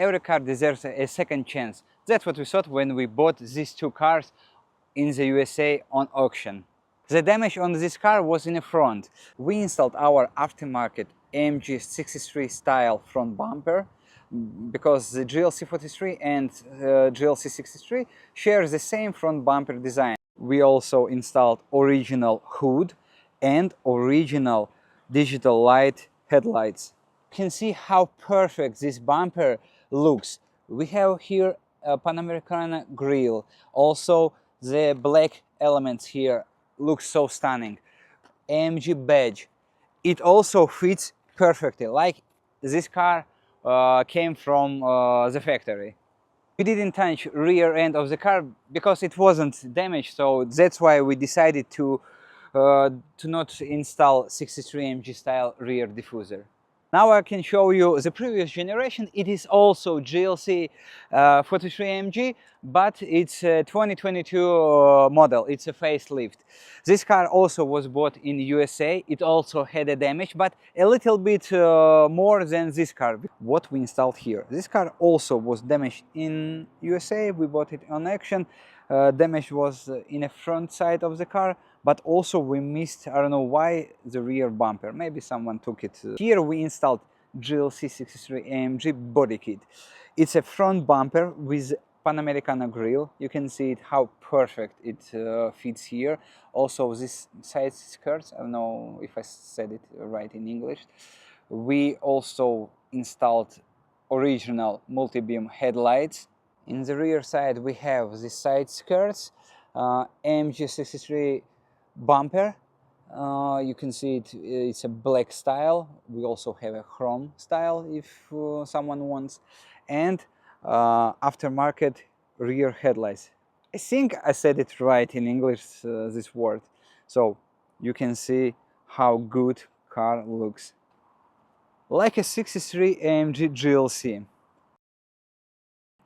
every car deserves a second chance. That's what we thought when we bought these two cars in the USA on auction. The damage on this car was in the front. We installed our aftermarket AMG 63 style front bumper because the GLC 43 and GLC 63 share the same front bumper design. We also installed original hood and original digital light headlights. You can see how perfect this bumper looks. We have here a Panamericana grille. Also the black elements here look so stunning. AMG badge. It also fits perfectly, like this car came from the factory. We didn't touch rear end of the car because it wasn't damaged, so that's why we decided to not install 63 AMG style rear diffuser. Now I can show you the previous generation. It is also GLC 43 AMG, but it's a 2022 model. It's a facelift. This car also was bought in USA. It also had a damage, but a little bit more than this car. What we installed here. This car also was damaged in USA. We bought it on auction. Damage was in the front side of the car, but also we missed, I don't know why, the rear bumper. Maybe someone took it. Here we installed GLC 63 AMG body kit. It's a front bumper with Panamericana grille. You can see it how perfect it fits here. Also this side skirts, I don't know if I said it right in English. We also installed original multi-beam headlights. In the rear side we have the side skirts, AMG 63 bumper. You can see it's a black style. We also have a chrome style if someone wants, and aftermarket rear headlights. I think I said it right in English, this word. So you can see how good car looks. Like a 63 AMG GLC.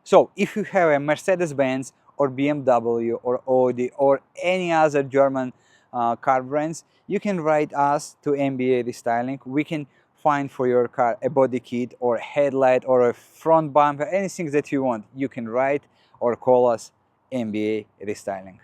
So if you have a Mercedes-Benz or BMW or Audi or any other German car brands, you can write us to MBA Restyling. We can find for your car a body kit or a headlight or a front bumper, anything that you want. You can write or call us MBA Restyling.